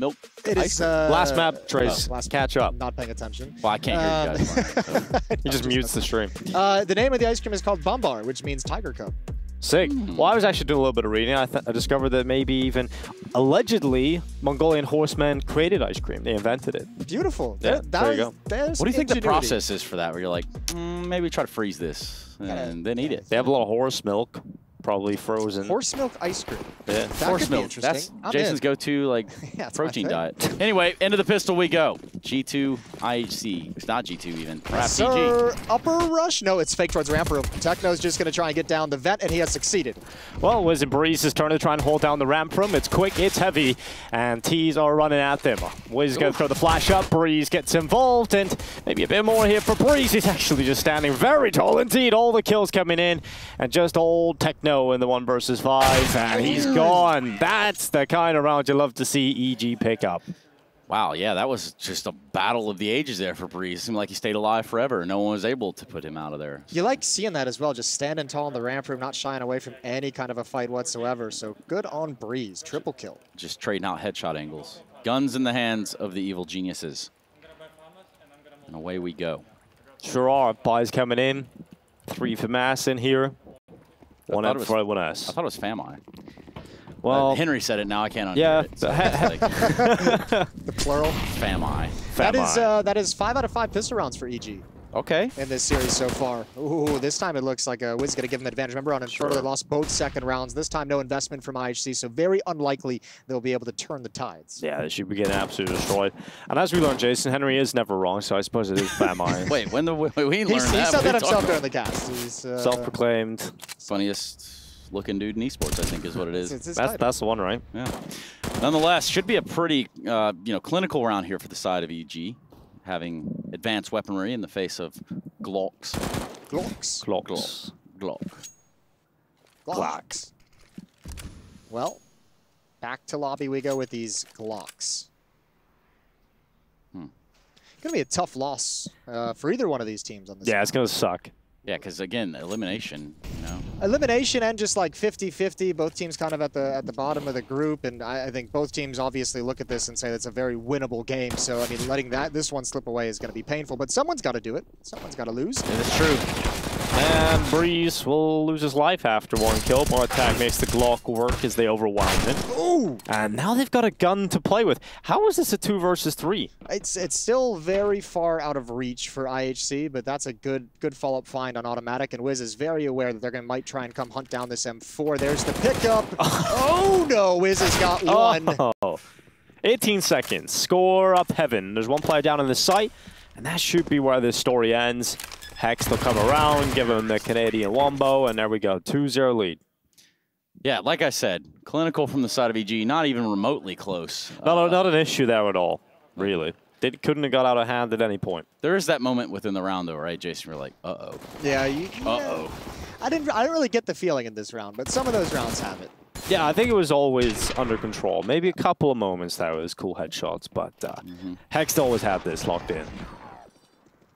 milk. It is last map, Trace. Catch up. Not paying attention. Well, I can't hear you guys. So. He just mutes the stream. The name of the ice cream is called Bombar, which means tiger cub. Sick. Well, I was actually doing a little bit of reading. I discovered that maybe even allegedly Mongolian horsemen created ice cream. They invented it. Beautiful. Yeah, there you go. What do you think the process is for that? Where you're like, maybe try to freeze this and then eat it. They have a lot of horse milk, probably frozen. Horse milk ice cream. Yeah. Horse milk. That's Jason's go-to like protein diet. Anyway, end of the pistol we go. G2 IHC. It's not G2 even. Perhaps Sir, upper rush? No, it's fake towards ramp room. Techno's just going to try and get down the vent, and he has succeeded. Well, Wiz and Breeze is turn to try and hold down the ramp room. It's quick, it's heavy, and T's are running at them. Wiz is going to throw the flash up. Breeze gets involved, and maybe a bit more here for Breeze. He's actually just standing very tall indeed. All the kills coming in, and just old Techno in the 1 versus 5, and he's gone. That's the kind of round you love to see EG pick up. Wow, yeah, that was just a battle of the ages there for Breeze. It seemed like he stayed alive forever. No one was able to put him out of there. You like seeing that as well, just standing tall in the ramp room, not shying away from any kind of a fight whatsoever. So good on Breeze, triple kill. Just trading out headshot angles. Guns in the hands of the evil geniuses. And away we go. Sure are. Buys coming in. 3 for Mass in here. 1 M for 1S. I thought it was Fami. Well, Henry said it. Now I can't unhear it. So the plural. Fami. That is 5 out of 5 pistol rounds for EG. Okay. In this series so far. Ooh, this time it looks like Wiz is going to give him an advantage. Remember on Inferno, they lost both second rounds. This time no investment from IHC, so very unlikely they'll be able to turn the tides. Yeah, they should be getting absolutely destroyed. And as we learned, Jason, Henry is never wrong, so I suppose it is Fami. Wait, when we learned that? He said that himself during the cast. He's self-proclaimed. Funniest looking dude in esports, I think, is what it is. That's the one, right? Yeah. Nonetheless, should be a pretty clinical round here for the side of EG, having advanced weaponry in the face of Glocks. Glocks. Well, back to lobby we go with these Glocks. Gonna be a tough loss for either one of these teams on this. Yeah, it's gonna suck. Yeah, because again, elimination, Elimination and just like 50-50, both teams kind of at the bottom of the group, and I think both teams obviously look at this and say that's a very winnable game. So I mean, letting this one slip away is going to be painful, but someone's got to do it. Someone's got to lose. Yeah, that's true. And Breeze will lose his life after 1 kill. More attack makes the Glock work as they overwhelm him. Ooh! And now they've got a gun to play with. How is this a 2 versus 3? It's still very far out of reach for IHC, but that's a good follow-up find on automatic. And Wiz is very aware that they're might try and come hunt down this M4. There's the pickup. Oh no! Wiz has got one. Oh. 18 seconds. Score up heaven. There's 1 player down in the site, and that should be where this story ends. Hex will come around, give him the Canadian wombo, and there we go. 2-0 lead. Yeah, like I said, clinical from the side of EG, not even remotely close. Not an issue there at all, really. They couldn't have got out of hand at any point. There is that moment within the round, though, right, Jason? You're like, uh-oh. Yeah. Uh-oh. I didn't really get the feeling in this round, but some of those rounds have it. Yeah, I think it was always under control. Maybe a couple of moments that was cool headshots, but Hex always had this locked in.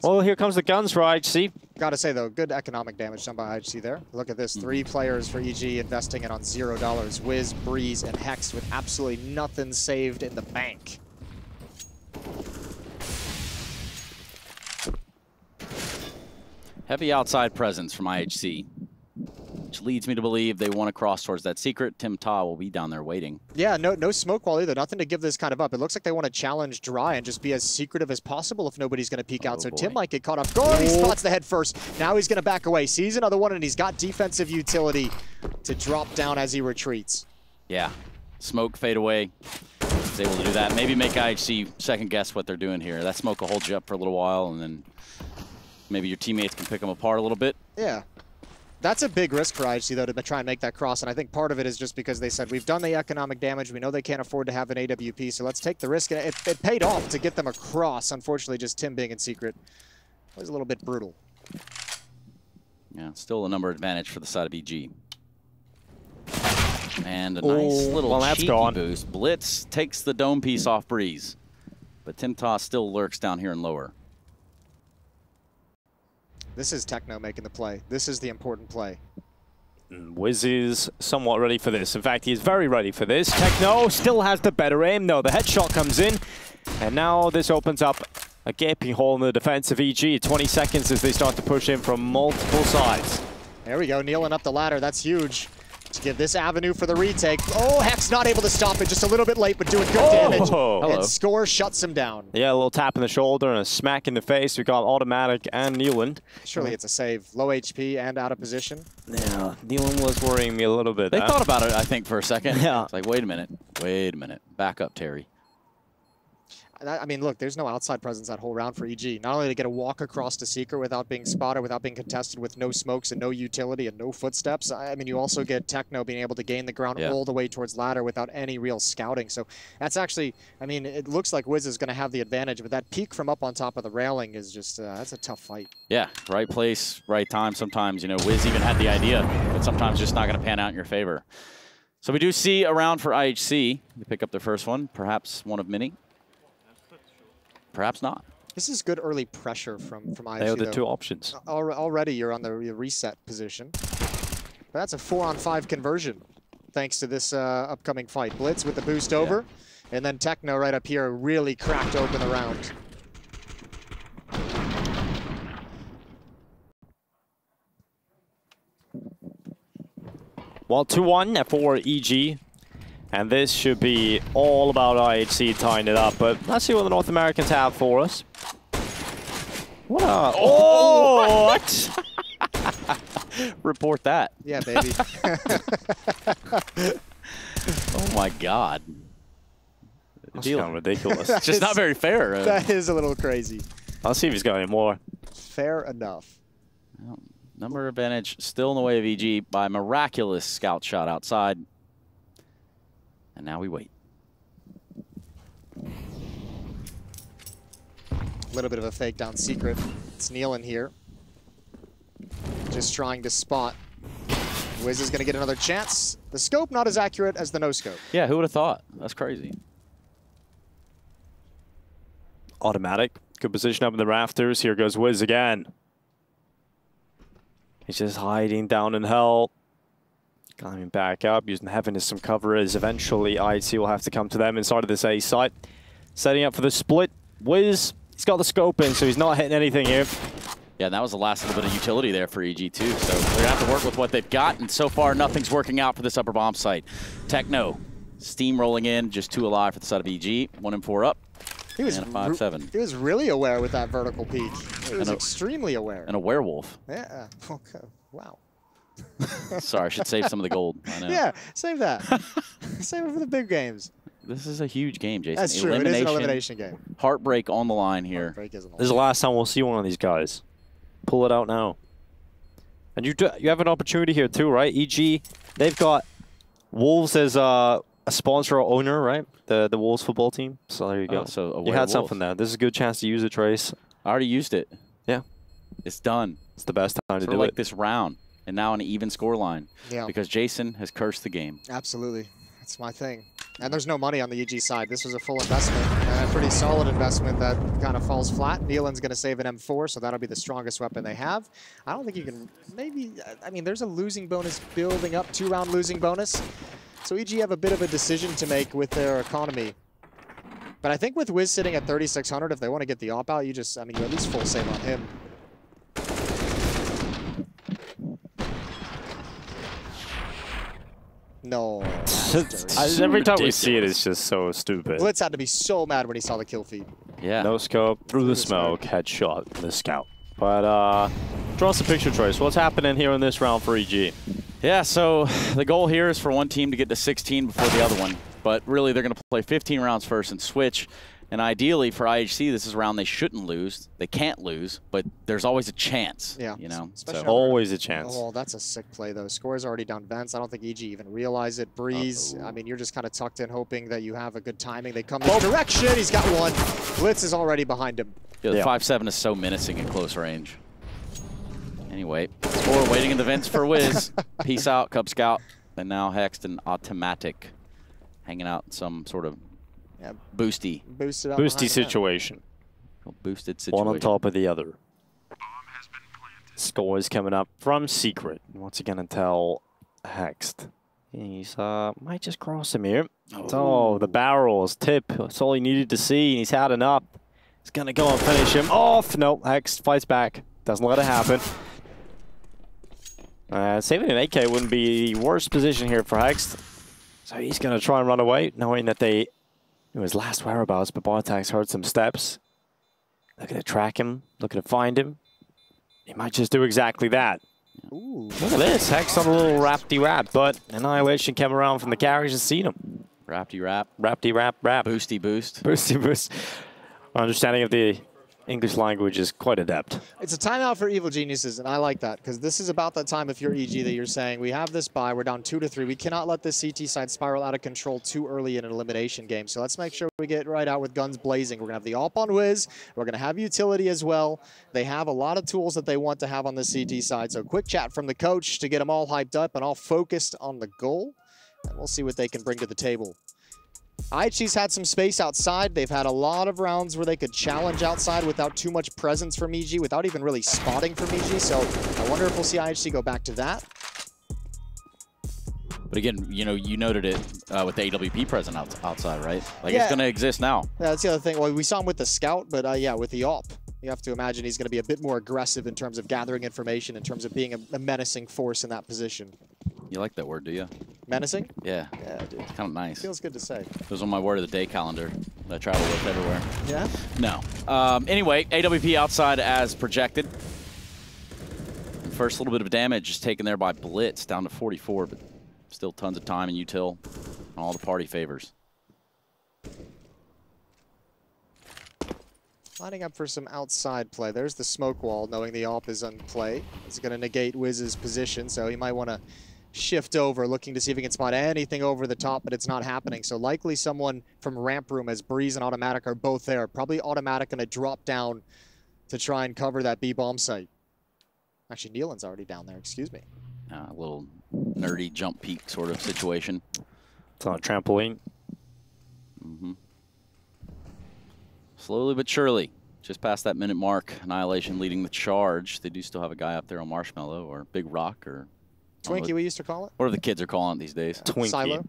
Well, here comes the guns for IHC. Gotta say, though, good economic damage done by IHC there. Look at this, 3 players for EG investing in on $0. Wiz, Breeze, and Hex with absolutely nothing saved in the bank. Heavy outside presence from IHC, which leads me to believe they want to cross towards that secret. Tim Ta will be down there waiting. Yeah, no smoke wall either. Nothing to give this kind of up. It looks like they want to challenge Dry and just be as secretive as possible if nobody's going to peek out. So boy. Tim might get caught off guard. He spots the head first. Now he's going to back away. Sees another one, and he's got defensive utility to drop down as he retreats. Yeah. Smoke fade away. He's able to do that. Maybe make IHC second guess what they're doing here. That smoke will hold you up for a little while, and then maybe your teammates can pick them apart a little bit. Yeah. That's a big risk for IHC, though, to try and make that cross. And I think part of it is just because they said, we've done the economic damage. We know they can't afford to have an AWP, so let's take the risk. And it paid off to get them across. Unfortunately, just Tim being in secret was a little bit brutal. Yeah, still a number advantage for the side of EG. And a nice little cheeky boost. bLitz takes the dome piece off Breeze. But Tim Ta still lurks down here in lower. This is Techno making the play. This is the important play. Wiz is somewhat ready for this. In fact, he is very ready for this. Techno still has the better aim. No, the headshot comes in. And now this opens up a gaping hole in the defense of EG. 20 seconds as they start to push in from multiple sides. There we go, neaLaN up the ladder. That's huge. To give this avenue for the retake. Oh, Hex not able to stop it. Just a little bit late, but doing good damage. And Score shuts him down. Yeah, a little tap in the shoulder and a smack in the face. We got automatic and neaLaN. Surely it's a save. Low HP and out of position. Yeah, neaLaN was worrying me a little bit. They thought about it, I think, for a second. Yeah. It's like, wait a minute. Back up, Terry. I mean, look, there's no outside presence that whole round for EG. Not only to get a walk across to Secret without being spotted, without being contested, with no smokes and no utility and no footsteps. I mean, you also get Techno being able to gain the ground all the way towards ladder without any real scouting. So that's actually, I mean, it looks like Wiz is going to have the advantage, but that peek from up on top of the railing is just, that's a tough fight. Yeah, right place, right time. Sometimes, you know, Wiz even had the idea, but sometimes just not going to pan out in your favor. So we do see a round for IHC. They pick up their first one, perhaps one of many. Perhaps not. This is good early pressure from IHC. They are the two options. Already you're on the reset position. But that's a 4-on-5 conversion, thanks to this upcoming fight. bLitz with the boost over, and then Techno right up here really cracked open the round. Well, 2-1 for EG. And this should be all about IHC tying it up. But let's see what the North Americans have for us. What a... Oh! What? Report that. Yeah, baby. Oh, my God. That's kind of ridiculous. It's just not very fair. That is a little crazy. I'll see if he's got any more. Fair enough. Well, number advantage still in the way of EG by miraculous scout shot outside. And now we wait. A little bit of a fake down Secret. It's neaLaN here. Just trying to spot. Wiz is going to get another chance. The scope not as accurate as the no scope. Yeah, who would have thought? That's crazy. Automatic. Good position up in the rafters. Here goes Wiz again. He's just hiding down in hell. Climbing back up, using Heaven as some cover as eventually IHC will have to come to them inside of this A site. Setting up for the split. Wiz, he's got the scope in, so he's not hitting anything here. Yeah, and that was the last little bit of utility there for EG too. So they're going to have to work with what they've got, and so far nothing's working out for this upper bomb site. Techno, steamrolling in, just 2 alive for the side of EG. 1 and 4 up. He was and a 5-7. He was really aware with that vertical peak. He was extremely aware. And a werewolf. Yeah. Okay. Wow. Sorry, I should save some of the gold. I know. Yeah, save that. Save it for the big games. This is a huge game, Jason. That's true. It is an elimination game. Heartbreak on the line here. This is the last time we'll see one of these guys. Pull it out now. And you have an opportunity here too, right? EG, they've got Wolves as a sponsor or owner, right? The Wolves football team. So there you go. So you had something there. This is a good chance to use it, Trace. I already used it. Yeah. It's done. It's the best time to do like it. This round. And now an even score line. Yeah. Because Jason has cursed the game. Absolutely. That's my thing. And there's no money on the EG side. This was a full investment, and a pretty solid investment that kind of falls flat. neaLaN's going to save an M4, so that'll be the strongest weapon they have. I don't think you can maybe, I mean, there's a losing bonus building up, 2-round losing bonus. So EG have a bit of a decision to make with their economy. But I think with Wiz sitting at 3,600, if they want to get the op out, you just, I mean, you at least full save on him. No. Every time we see it, it's just so stupid. bLitz had to be so mad when he saw the kill feed. Yeah. No scope, through the smoke, headshot, the scout. But draw us a picture, Trace. What's happening here in this round for EG? Yeah, so the goal here is for one team to get to 16 before the other one. But really, they're going to play 15 rounds first and switch. And ideally, for IHC, this is a round they shouldn't lose. They can't lose, but there's always a chance. Yeah, you know, so always a chance. Oh, that's a sick play, though. Score's already down vents. I don't think EG even realized it. Breeze, I mean, you're just kind of tucked in, hoping that you have a good timing. They come this direction. He's got one. bLitz is already behind him. Yeah, the 5-7 is so menacing at close range. Anyway, Score waiting in the vents for Wiz. Peace out, Cub Scout. And now Hexed and Automatic, hanging out in some sort of boosty situation. Boosted situation. One on top of the other. Score is coming up from Secret. What's he going to tell Hexed. He's might just cross him here. Oh, the barrels, tip. That's all he needed to see. He's had enough. He's going to go and finish him off. No, Hexed fights back. Doesn't let it happen. Saving an AK wouldn't be the worst position here for Hexed. So he's going to try and run away, knowing that they knew his last whereabouts, but Bartek's heard some steps. Looking to track him, looking to find him. He might just do exactly that. Ooh. Look at this, Hex on a little rapty-rap, but Annihilation came around from the carriage and seen him. Rapty-rap. Rapty-rap, rap. Boosty boost. Boosty boost. Our understanding of the English language is quite adept. It's a timeout for Evil Geniuses, and I like that, because this is about that time if you're EG that you're saying, we have this bye, we're down 2-3. We cannot let this CT side spiral out of control too early in an elimination game. So let's make sure we get right out with guns blazing. We're going to have the AWP on Wiz. We're going to have utility as well. They have a lot of tools that they want to have on the CT side. So quick chat from the coach to get them all hyped up and all focused on the goal. And we'll see what they can bring to the table. IHC's had some space outside. They've had a lot of rounds where they could challenge outside without too much presence from EG, without even really spotting from EG. So I wonder if we'll see IHC go back to that. But again, you know, you noted it with the AWP present outside, right? Like, yeah. It's going to exist now. Yeah, that's the other thing. Well, we saw him with the scout, but yeah, with the AWP, you have to imagine he's going to be a bit more aggressive in terms of gathering information, in terms of being a menacing force in that position. You like that word, do you? Menacing? Yeah. Yeah, dude. It's kind of nice. Feels good to say. It was on my word of the day calendar that I travel with everywhere. Yeah? No. Anyway, AWP outside as projected. First little bit of damage is taken there by bLitz, down to 44, but still tons of time and util and all the party favors. Lining up for some outside play. There's the smoke wall, knowing the AWP is on play. It's going to negate Wiz's position, so he might want to shift over, looking to see if he can spot anything over the top, but it's not happening. So likely someone from ramp room, as Breeze and Automatic are both there. Probably Automatic going to drop down to try and cover that B-bomb site. Actually, neaLaN's already down there, excuse me. A little nerdy jump peak sort of situation. It's on a trampoline. Slowly but surely, just past that minute mark, Annihilation leading the charge. They do still have a guy up there on Marshmallow or Big Rock or Twinkie, we used to call it. Whatever the kids are calling it these days. Twinkie. Silo.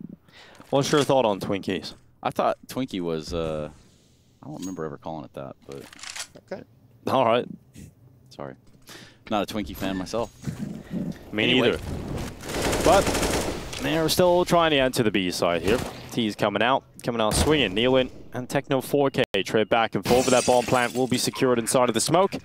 What's your thought on Twinkies? I thought Twinkie was, I don't remember ever calling it that, but. Okay. All right. Sorry. Not a Twinkie fan myself. Me neither. But they're still trying to enter the B side here. T's coming out swinging. neaLaN and Techno 4K trade back and forth, but that bomb plant will be secured inside of the smoke.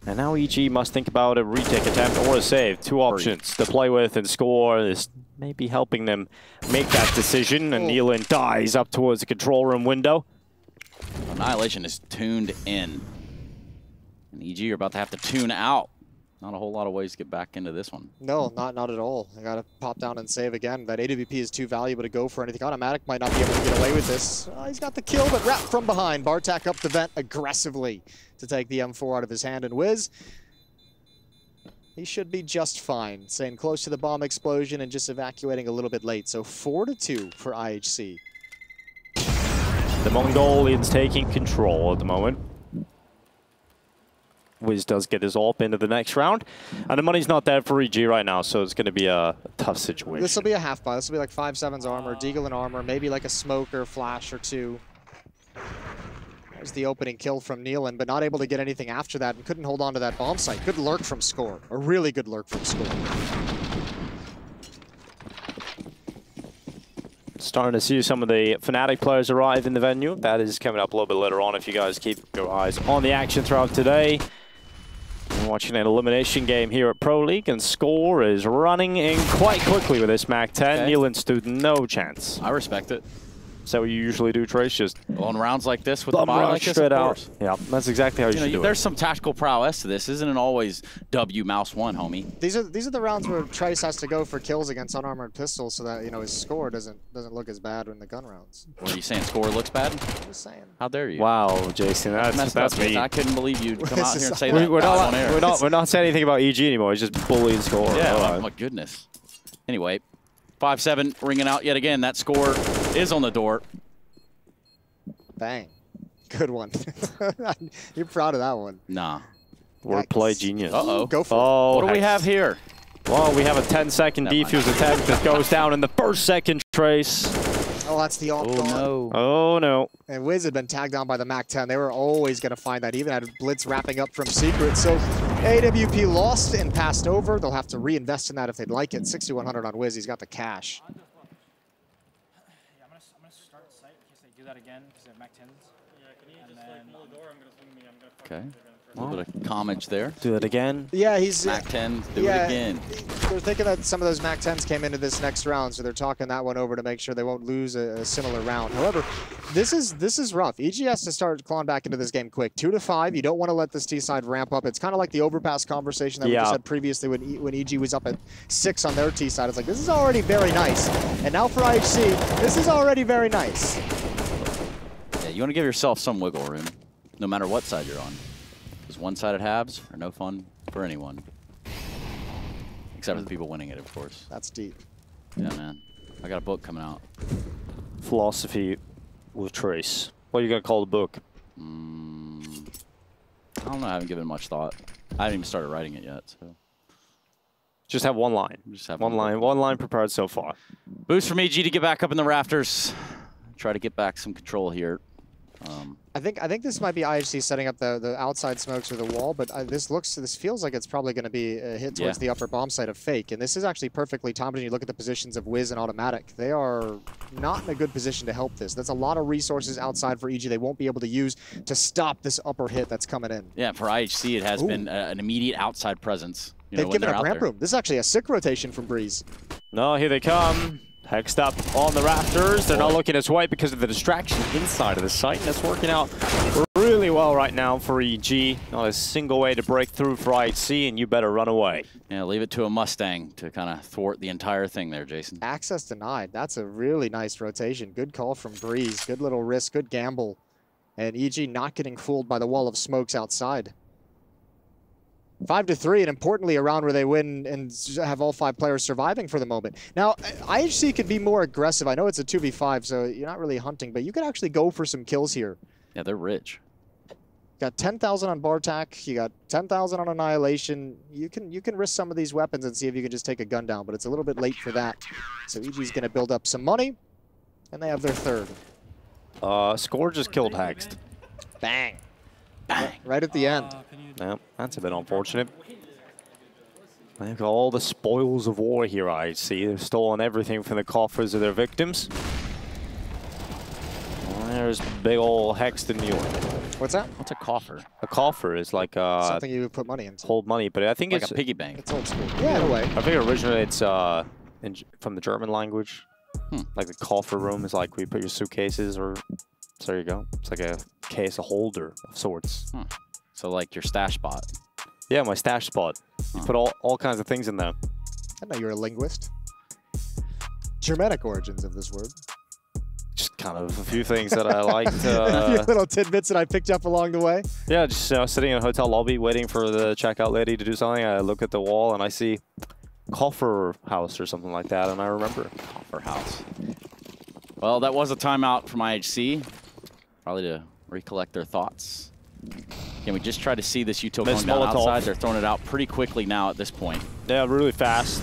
And now EG must think about a retake attempt or a save. Two options to play with and score. This may be helping them make that decision. And neaLaN dies up towards the control room window. Annihilation is tuned in. And EG are about to have to tune out. Not a whole lot of ways to get back into this one. No, not at all. I got to pop down and save again. That AWP is too valuable to go for anything. Automatic might not be able to get away with this. He's got the kill, but wrapped from behind. Bartek up the vent aggressively to take the M4 out of his hand. And Wiz, he should be just fine. Staying close to the bomb explosion and just evacuating a little bit late. So 4-2 for IHC. The Mongolians taking control at the moment. Wiz does get his AWP into the next round. And the money's not there for EG right now, so it's going to be a tough situation. This will be a half buy. This will be like 5-7's armor, Deagle and armor, maybe like a smoke or flash or two. There's the opening kill from neaLaN, but not able to get anything after that and couldn't hold on to that bomb site. Good lurk from score. A really good lurk from score. Starting to see some of the Fnatic players arrive in the venue. That is coming up a little bit later on if you guys keep your eyes on the action throughout today. We're watching an elimination game here at Pro League, and Score is running in quite quickly with this MAC-10. Okay. neaLaN stood no chance. I respect it. Is that what you usually do, Trace? Just on rounds like this with the buy like this, straight of out. course. Yeah, that's exactly how you should do it. There's some tactical prowess to this. Isn't it always W mouse one, homie? These are the rounds where Trace has to go for kills against unarmored pistols so that his score doesn't look as bad in the gun rounds. What are you saying? Score looks bad? Just saying. How dare you? Wow, Jason, that's me. I couldn't believe you'd come out here and say that. We're not saying anything about EG anymore. It's just bullying Score. Yeah. Oh my goodness. Anyway, 5-7 ringing out yet again. That score is on the door. Bang. Good one. You're proud of that one. Nah. Wordplay genius. Uh-oh. Go for it. What do we have here? Well, we have a 10-second defuse attempt that goes down in the first second trace. Oh, that's the off. Oh, no. Oh, no. And Wiz had been tagged on by the MAC-10. They were always going to find that, even had bLitz wrapping up from Secret. So AWP lost and passed over. They'll have to reinvest in that if they'd like it. 6,100 on Wiz. He's got the cash. Yeah, I'm gonna start the site in case they do that again because they have MAC-10s. Yeah, can you just like hold the door? I'm gonna swing me. I'm gonna. Okay. A little bit of homage there. Do it again. Yeah, he's MAC-10, do it again. They're thinking that some of those MAC-10s came into this next round, so they're talking that one over to make sure they won't lose a similar round. However, this is rough. EG has to start clawing back into this game quick. 2-5. You don't want to let this T side ramp up. It's kind of like the overpass conversation that we just had previously when EG was up at 6 on their T side. It's like, this is already very nice. And now for IHC, this is already very nice. Yeah, you want to give yourself some wiggle room, no matter what side you're on. Because one-sided halves are no fun for anyone. Except for the people winning it, of course. That's deep. Yeah, man. I got a book coming out. Philosophy with Trace. What are you going to call the book? I don't know. I haven't given much thought. I haven't even started writing it yet. So Just have one line. just have One line prepared so far. Boost from EG to get back up in the rafters. Try to get back some control here. I think this might be IHC setting up the outside smokes or the wall, but this feels like it's probably going to be a hit towards the upper bomb site of Fake, and this is actually perfectly timed when you look at the positions of Wiz and Automatic. They are not in a good position to help this. That's a lot of resources outside for EG they won't be able to use to stop this upper hit that's coming in. Yeah, for IHC, it has been an immediate outside presence. They've given up ramp room. This is actually a sick rotation from Breeze. No, here they come. Hexed up on the rafters. They're not looking this way because of the distraction inside of the site. And that's working out really well right now for EG. Not a single way to break through for IHC, and you better run away. Yeah, leave it to a Mustang to kind of thwart the entire thing there, Jason. Access denied. That's a really nice rotation. Good call from Breeze. Good little risk. Good gamble. And EG not getting fooled by the wall of smokes outside. 5-3, and importantly, a round where they win and have all 5 players surviving for the moment. Now, IHC could be more aggressive. I know it's a 2v5, so you're not really hunting, but you could actually go for some kills here. Yeah, they're rich. Got 10,000 on Bartak. You got 10,000 on Annihilation. You can risk some of these weapons and see if you can just take a gun down, but it's a little bit late for that. So EG's going to build up some money, and they have their third. Score just killed Hexed. Bang. Right at the end. Yeah, that's a bit unfortunate. They've got all the spoils of war here, IHC. They've stolen everything from the coffers of their victims. Well, there's big old Hexed and neaLaN. What's that? What's a coffer? A coffer is like something you would put money into. Hold money, but I think like it's a piggy bank. It's old school. Yeah, in a way. I think originally it's from the German language. Like the coffer room is like where you put your suitcases, or so there you go. It's like a case, a holder of sorts. So like your stash spot. Yeah, my stash spot. You put all kinds of things in there. I know you're a linguist. Germanic origins of this word. Just kind of a few things that I liked. A few little tidbits that I picked up along the way. Yeah, just sitting in a hotel lobby waiting for the checkout lady to do something. I look at the wall and I see coffer house or something like that, and I remember. Coffer house. Well, that was a timeout from IHC. Probably to recollect their thoughts. Can we just try to see this util going down outside? They're throwing it out pretty quickly now at this point. Yeah, really fast.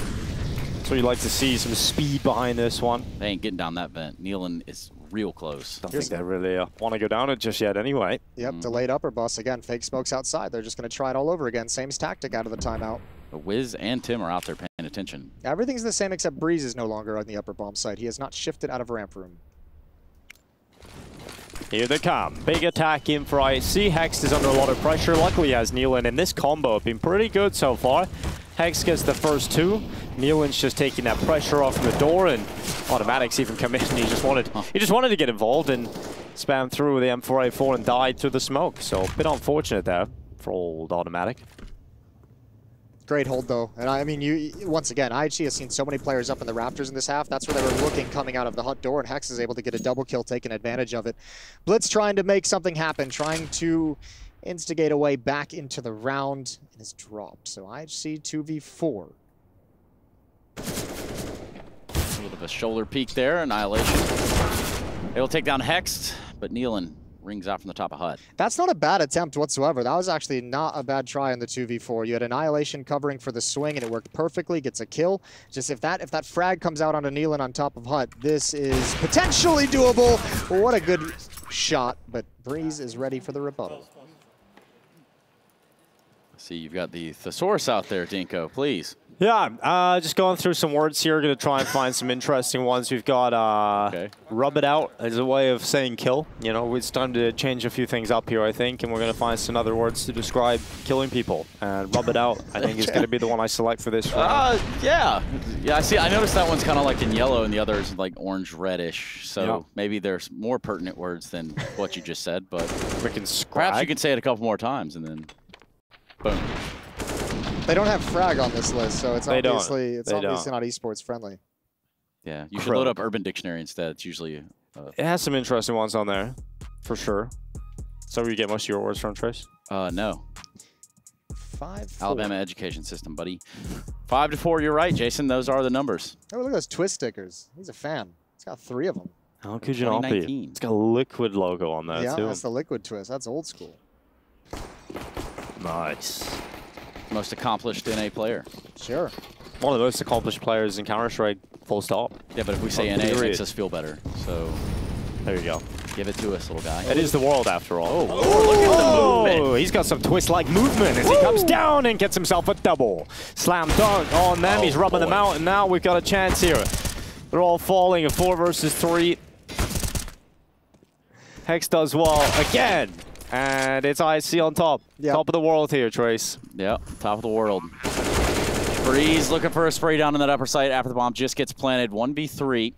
That's what you'd like to see, some speed behind this one. They ain't getting down that vent. neaLaN is real close. Don't think they really want to go down it just yet anyway. Yep, delayed upper bus. Again, Fake smokes outside. They're just going to try it all over again. Same tactic out of the timeout. But Wiz and Tim are out there paying attention. Everything's the same except Breeze is no longer on the upper bomb site. He has not shifted out of ramp room. Here they come. Big attack in for IHC. Hex is under a lot of pressure. Luckily, he has neaLaN, and this combo have been pretty good so far. Hex gets the first 2. neaLaN's just taking that pressure off the door, and Automatics even come in. He just wanted to get involved and spam through the M4A4 and died through the smoke. So a bit unfortunate there for old Automatic. Great hold, though. And I mean, once again, IHC has seen so many players up in the rafters in this half. That's where they were looking coming out of the hut door, and Hex is able to get a double kill, taking advantage of it. bLitz trying to make something happen, trying to instigate a way back into the round, and is dropped. So IHC 2v4. A little bit of a shoulder peek there, Annihilation. They will take down Hexed, but neaLaN rings out from the top of Hut. That's not a bad attempt whatsoever. That was actually not a bad try in the 2v4. You had Annihilation covering for the swing, and it worked perfectly. Gets a kill. Just if that frag comes out onto neaLaN on top of Hut, this is potentially doable. What a good shot, but Breeze is ready for the rebuttal. See, you've got the thesaurus out there, Dinko, please. Yeah, just going through some words here. Going to try and find some interesting ones. We've got rub it out as a way of saying kill. You know, it's time to change a few things up here, I think, and we're going to find some other words to describe killing people. And rub it out, I think, is going to be the one I select for this round. Yeah, I see. I noticed that one's kind of like in yellow, and the other is like orange reddish. So maybe there's more pertinent words than what you just said. But perhaps you can say it a couple more times, and then boom. They don't have frag on this list, so it's obviously not esports friendly. Yeah, you should load up Urban Dictionary instead. It's usually it has some interesting ones on there, for sure. So where you get most of your words from, Trace? No. 5-4. Alabama education system, buddy. 5-4. You're right, Jason. Those are the numbers. Oh, look at those twist stickers. He's a fan. He's got 3 of them. How could you not be? It's got a Liquid logo on there too. Yeah, that's the Liquid twist. That's old school. Nice. Most accomplished NA player. Sure. One of the most accomplished players in Counter-Strike, full stop. Yeah, but if we say NA, it makes us feel better. So there you go. Give it to us, little guy. It is the world, after all. Oh, look at the movement. He's got some twist-like movement as he comes down and gets himself a double. Slam dunk on them. He's rubbing them out, and now we've got a chance here. They're all falling. A 4 versus 3. Hex does well again. And it's IHC on top. Top of the world here, Trace. Yep, top of the world. Breeze looking for a spray down in that upper site after the bomb just gets planted. 1v3.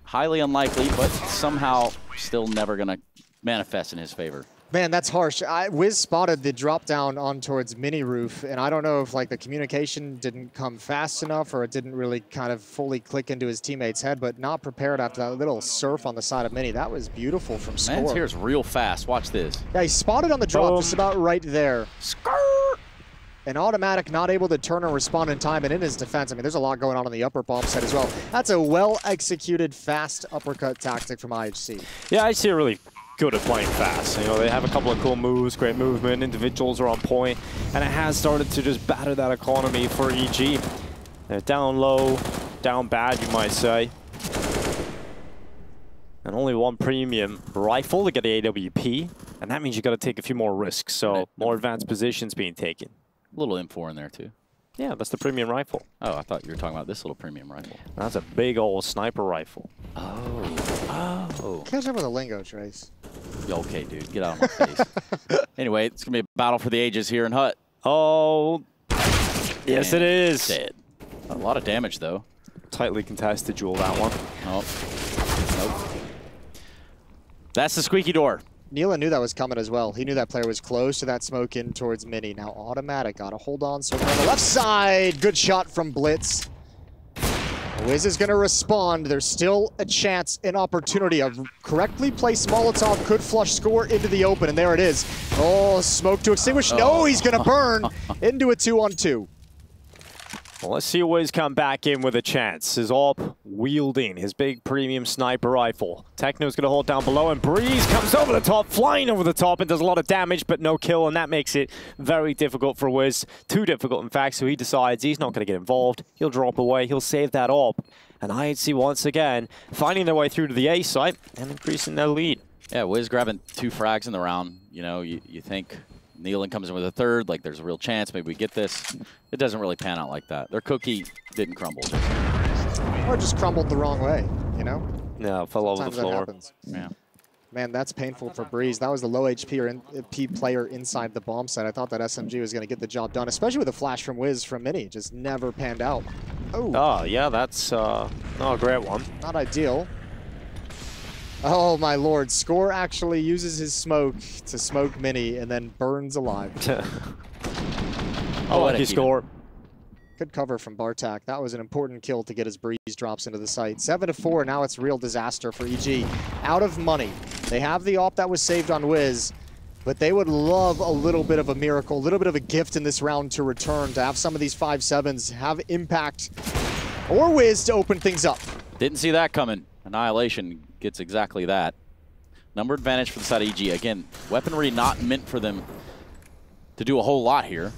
Highly unlikely, but somehow still never going to manifest in his favor. Man, that's harsh. Wiz spotted the drop down on towards mini roof, and I don't know if like the communication didn't come fast enough or it didn't really kind of fully click into his teammate's head, but not prepared after that little surf on the side of mini. That was beautiful from Score. Man's here's real fast. Watch this. Yeah, he spotted on the drop just about right there. Skirt! And Automatic not able to turn and respond in time, and in his defense, I mean, there's a lot going on the upper bomb side as well. That's a well-executed, fast uppercut tactic from IHC. Yeah, IHC are really good at playing fast. You know, they have a couple of cool moves, great movement, individuals are on point, and it has started to just batter that economy for EG. They're down low, down bad, you might say. And only 1 premium rifle to get the AWP, and that means you got to take a few more risks, so more advanced positions being taken. A little M4 in there, too. Yeah, that's the premium rifle. Oh, I thought you were talking about this little premium rifle. That's a big old sniper rifle. Oh. Catch up with the lingo, Trace. Okay, dude. Get out of my face. Anyway, it's going to be a battle for the ages here in Hut. Oh. Yes, it is. Dead. A lot of damage, though. Tightly contested duel, that one. Oh. Nope. That's the squeaky door. neaLaN knew that was coming as well. He knew that player was close to that smoke in towards mini. Now Automatic got to hold on. So on the left side, good shot from bLitz. Wiz is going to respond. There's still a chance, an opportunity. A correctly placed Molotov could flush Score into the open, and there it is. Oh, smoke to extinguish. No, he's going to burn into a 2-on-2. Well, let's see Wiz come back in with a chance. His AWP wielding his big premium sniper rifle. Techno's going to hold down below, and Breeze comes over the top, flying over the top, and does a lot of damage, but no kill, and that makes it very difficult for Wiz. Too difficult, in fact, so he decides he's not going to get involved. He'll drop away. He'll save that AWP. And IHC once again finding their way through to the A site and increasing their lead. Yeah, Wiz grabbing 2 frags in the round. You know, you think neaLaN comes in with a 3rd, like there's a real chance maybe we get this. It doesn't really pan out like that. Their cookie didn't crumble. Or just crumbled the wrong way, you know? No, fell over the floor. Yeah. Man, that's painful for Breeze. That was the low HP or P player inside the bomb site. I thought that SMG was going to get the job done, especially with a flash from Wiz from mini. Just never panned out. Oh, yeah, that's not a great one. Not ideal. Oh, my lord. Score actually uses his smoke to smoke mini and then burns alive. Oh, lucky Score. Good cover from Bartak. That was an important kill to get his Breeze drops into the site. 7-4, now it's real disaster for EG. Out of money. They have the AWP that was saved on Wiz, but they would love a little bit of a miracle, a little bit of a gift in this round to return, to have some of these 5-7s have impact, or Wiz to open things up. Didn't see that coming. Annihilation gets exactly that. Number advantage for the side of EG. Again, weaponry not meant for them to do a whole lot here.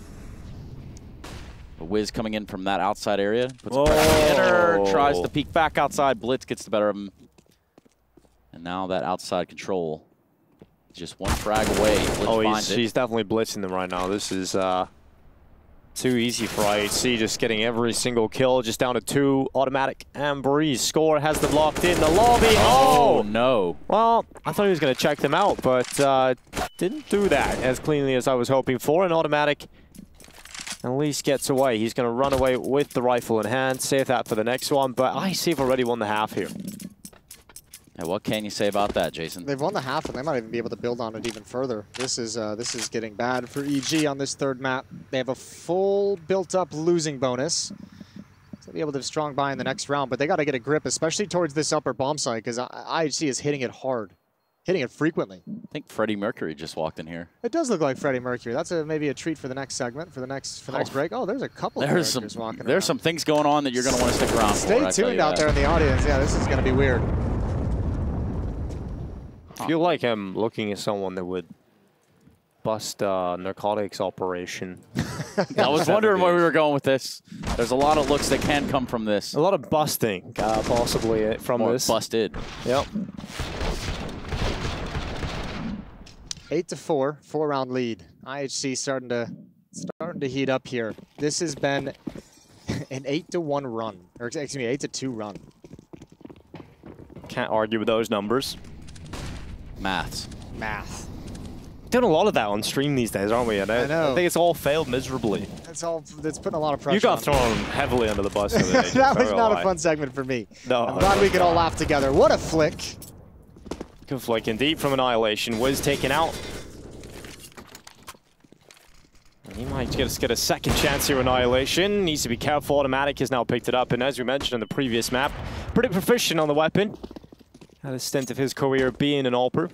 But Wiz coming in from that outside area. Puts a pressure on the inner, tries to peek back outside. bLitz gets the better of him. And now that outside control. Just one frag away. bLitz he's definitely blitzing them right now. This is too easy for IHC, just getting every single kill, just down to 2. Automatic and Breeze. Score has them locked in the lobby. Oh, no. Well, I thought he was going to check them out, but didn't do that as cleanly as I was hoping for. And Automatic at least gets away. He's going to run away with the rifle in hand, save that for the next one, but IHC have already won the half here. Yeah, what can you say about that, Jason? They've won the half, and they might even be able to build on it even further. This is getting bad for EG on this third map. They have a full built-up losing bonus. They'll be able to strong buy in the next round, but they got to get a grip, especially towards this upper bomb site, because IHC is hitting it hard, hitting it frequently. I think Freddie Mercury just walked in here. It does look like Freddie Mercury. That's maybe a treat for the next segment, for the next break. Oh, there's a couple of characters walking around. There's some things going on that you're going to want to stick around for. Stay tuned out there in the audience. Yeah, this is going to be weird. I feel like I'm looking at someone that would bust a narcotics operation. I was wondering where we were going with this. There's a lot of looks that can come from this. A lot of busting, possibly, from this. Busted. Yep. 8-4, 4-round lead. IHC starting to heat up here. This has been an 8-1 run, or excuse me, 8-2 run. Can't argue with those numbers. Maths. Math. Doing a lot of that on stream these days, aren't we? I know. I think it's all failed miserably. It's putting a lot of pressure. You got thrown heavily under the bus the other day. That was not a fun segment for me. No, I'm glad we could all laugh together. What a flick. Good flick indeed from Annihilation. Wiz taken out. He might just get a second chance here, Annihilation. Needs to be careful. Automatic has now picked it up, and as we mentioned on the previous map, pretty proficient on the weapon. Had a stint of his career being an AWPer.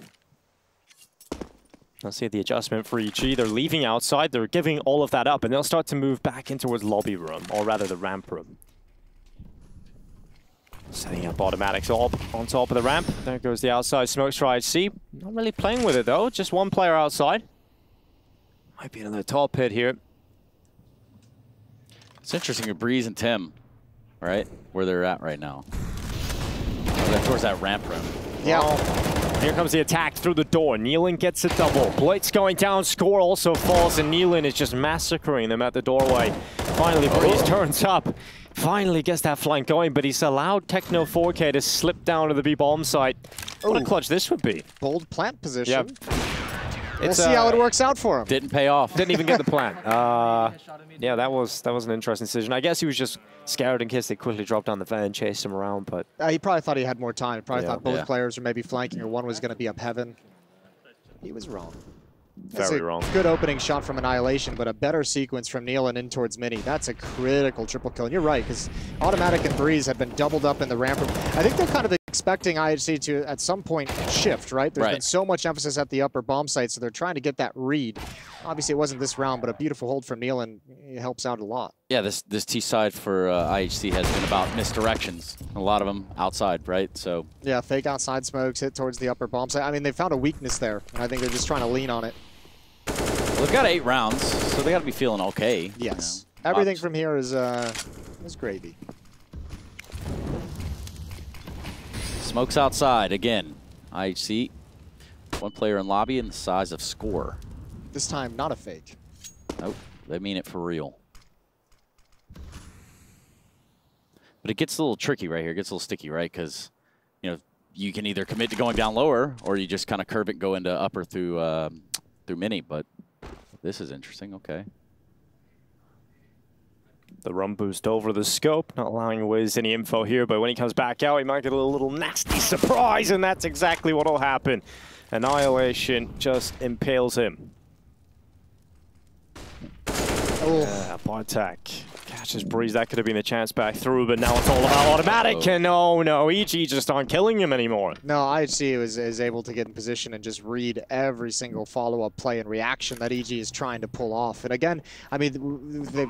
I'll see the adjustment for EG. They're leaving outside. They're giving all of that up, and they'll start to move back in towards lobby room, or rather the ramp room. Setting up Automatics on top of the ramp. There goes the outside smokes for IHC. Not really playing with it, though. Just one player outside. Might be another top hit here. It's interesting with Breeze and Tim, right? Where they're at right now. Towards that ramp room. Yeah. Well, here comes the attack through the door. neaLaN gets a double. bLitz going down. Score also falls, and neaLaN is just massacring them at the doorway. Finally, Breeze turns up. Finally gets that flank going, but he's allowed Techno 4K to slip down to the B bomb site. What a clutch this would be. Bold plant position. Yep. We'll see how it works out for him. Didn't pay off. Didn't even get the plant. Yeah, that was an interesting decision. I guess he was just scared in case they quickly dropped down the van and chased him around, but... he probably thought he had more time. He probably thought both players were maybe flanking or one was going to be up heaven. He was wrong. Very wrong. Good opening shot from Annihilation, but a better sequence from neaLaN in towards Mini. That's a critical triple kill. And you're right, because Automatic and Breeze have been doubled up in the ramp room. I think they're kind of expecting IHC to, at some point, shift, right? There's been so much emphasis at the upper bomb site, so they're trying to get that read. Obviously, it wasn't this round, but a beautiful hold from neaLaN helps out a lot. Yeah, this T side for IHC has been about misdirections. A lot of them outside, right? So yeah, fake outside smokes, hit towards the upper bomb site. I mean, they found a weakness there, and I think they're just trying to lean on it. Well, they've got 8 rounds, so they got to be feeling okay. Yes. You know, everything from here is gravy. Smokes outside again. IHC, one player in lobby and the size of Score. This time, not a fake. Nope, they mean it for real. But it gets a little tricky right here. It gets a little sticky, right? Because, you know, you can either commit to going down lower or you just kind of curve it and go into upper through through Mini. But this is interesting. Okay. The run boost over the scope, not allowing Wiz any info here, but when he comes back out, he might get a little nasty surprise, and that's exactly what will happen. Annihilation just impales him. Oh. Yeah, Bartek Catches Breeze, that could have been a chance back through, but now it's all about automatic, and no, EG just aren't killing him anymore. No, IHC is able to get in position and just read every single follow-up play and reaction that EG is trying to pull off. And again, I mean,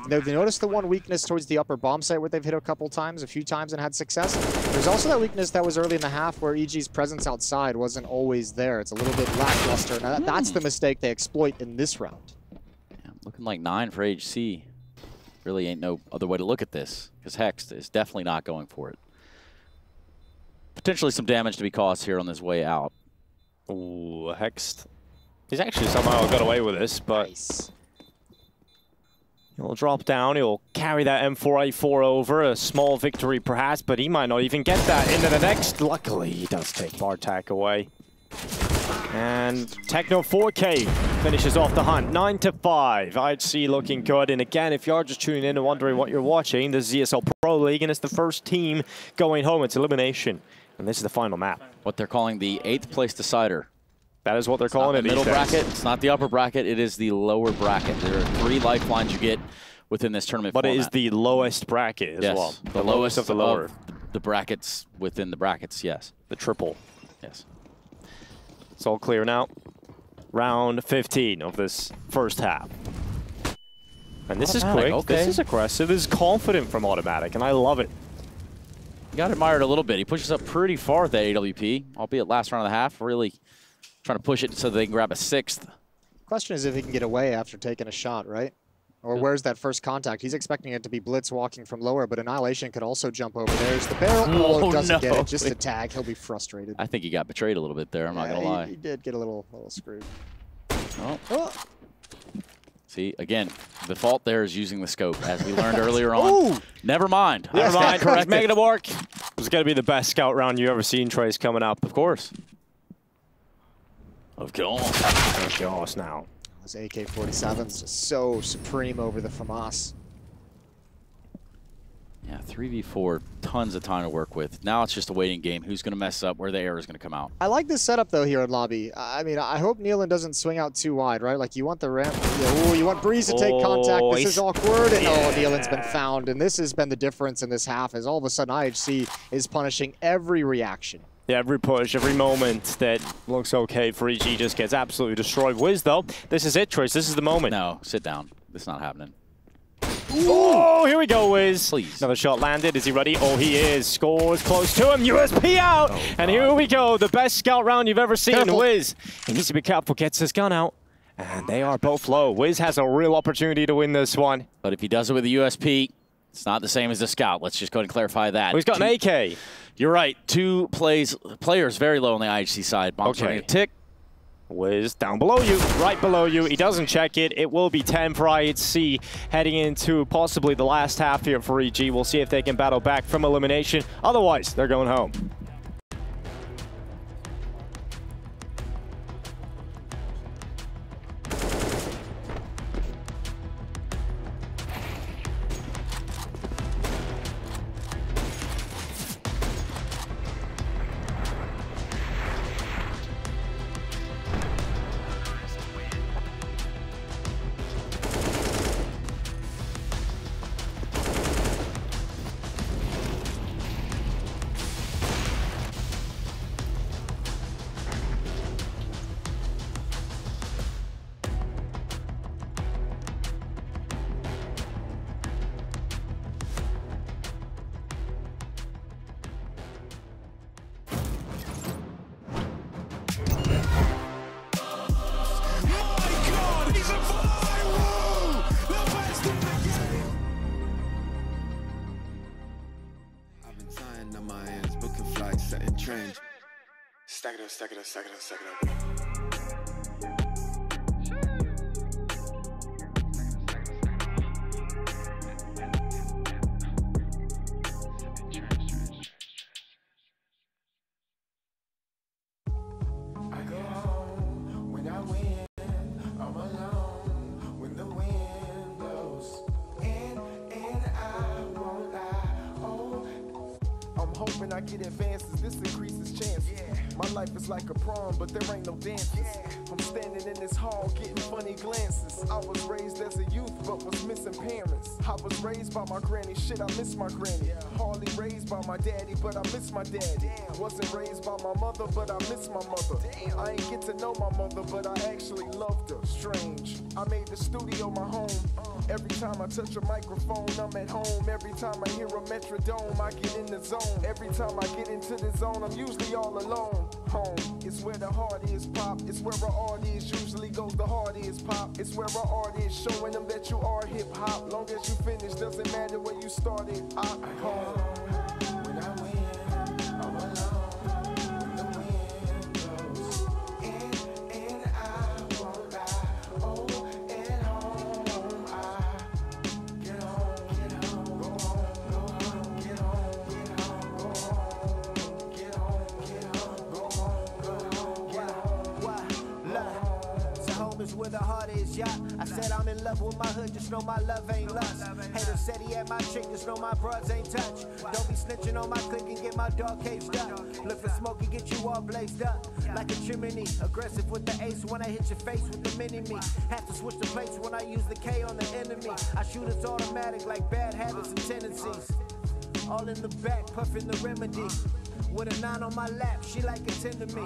they've noticed the one weakness towards the upper bomb site where they've hit a few times and had success. There's also that weakness that was early in the half where EG's presence outside wasn't always there. It's a little bit lackluster, and that's the mistake they exploit in this round. Yeah, looking like 9 for IHC. Really ain't no other way to look at this, because Hex is definitely not going for it. Potentially some damage to be caused here on this way out. Ooh, Hex. He's actually somehow got away with this, but nice. He'll drop down, he'll carry that M4A4 over, a small victory perhaps, but he might not even get that into the next. Luckily, he does take Bartak away. And Techno 4K finishes off the hunt, 9-5. IHC looking good. And again, if you're just tuning in and wondering what you're watching, this is ESL Pro League, and it's the first team going home. It's elimination, and this is the final map. What they're calling the 8th place decider. That is what they're calling it. The middle bracket. It's not the upper bracket. It is the lower bracket. There are 3 lifelines you get within this tournament But format. it is the lowest bracket as well. The lowest of the lower. The brackets within the brackets, yes. The triple. Yes. It's all clear now. Round 15 of this first half. And this is quick. Okay. This is aggressive. This is confident from Automatic, and I love it. You got to admire it a little bit. He pushes up pretty far with that AWP, albeit last round of the half, really trying to push it so they can grab a 6th. Question is if he can get away after taking a shot, right? Or where's that first contact? He's expecting it to be Blitz walking from lower, but Annihilation could also jump over. There's the barrel. Oh, doesn't get it. Just a tag. He'll be frustrated. I think he got betrayed a little bit there. I'm not going to lie. He did get a little screwed. Oh. See, again, the fault there is using the scope, as we learned earlier on. Ooh. Never mind. Never mind. Correct. Making it work. It's going to be the best scout round you've ever seen, Trace, coming up. Of course. Of course. Of course now. Those AK-47s just so supreme over the FAMAS. Yeah, 3v4, tons of time to work with. Now it's just a waiting game. Who's going to mess up? Where the error is going to come out? I like this setup, though, here in lobby. I mean, I hope neaLaN doesn't swing out too wide, right? Like, you want the ramp. You want Breeze to take contact. This is awkward. And, neaLaN's been found. And this has been the difference in this half, is all of a sudden IHC is punishing every reaction. Yeah, every push, every moment that looks okay for EG just gets absolutely destroyed. Wiz, though, this is it, Trace. This is the moment. No, sit down. This is not happening. Oh, here we go, Wiz. Please. Another shot landed. Is he ready? Oh, he is. Scores close to him. USP out. And here we go. The best scout round you've ever seen. Careful. Wiz, he needs to be careful. Gets his gun out. And they are both low. Wiz has a real opportunity to win this one. But if he does it with a USP, it's not the same as a scout. Let's just go ahead and clarify that. Well, he's got an AK. You're right. 2 players very low on the IHC side. Bomb's running a tick. Wiz down below you, right below you. He doesn't check it. It will be 10 for IHC heading into possibly the last half here for EG. We'll see if they can battle back from elimination. Otherwise, they're going home. Stack it up, stack it up, stack it up, stack it up. hoping I get advances, this increases chances. My life is like a prom, but there ain't no dances. I'm standing in this hall getting funny glances. I was raised as a youth, but was missing parents. I was raised by my granny, shit, I miss my granny. Hardly raised by my daddy, but I miss my daddy. Wasn't raised by my mother, but I miss my mother. I ain't get to know my mother, but I actually loved her. Strange. I made the studio my home. Every time I touch a microphone, I'm at home. Every time I hear a metrodome, I get in the zone. Every time I get into the zone, I'm usually all alone. Home, it's where the heart is, pop. It's where our art is, usually goes the heart is, pop. It's where our art is, showing them that you are hip-hop. Long as you finish, doesn't matter where you started. Home. When I win, I'm alone. When the wind blows in and I won't lie. Oh, at home, I get home, go home, go home, get home, get home, go home, get home, go home, get home. Why? So home is where the heart is, yeah. I said I'm in love with my hood, just know my love ain't lust. Hater said he had my chick, just know my broads ain't touch. Don't be snitching on my clique and get my dog caged up. Look for smoke and get you all blazed up like a chimney. Aggressive with the ace when I hit your face with the mini-me. Have to switch the plates when I use the K on the enemy. I shoot it's automatic like bad habits and tendencies. All in the back, puffing the remedy. With a 9 on my lap, she like a 10 to me.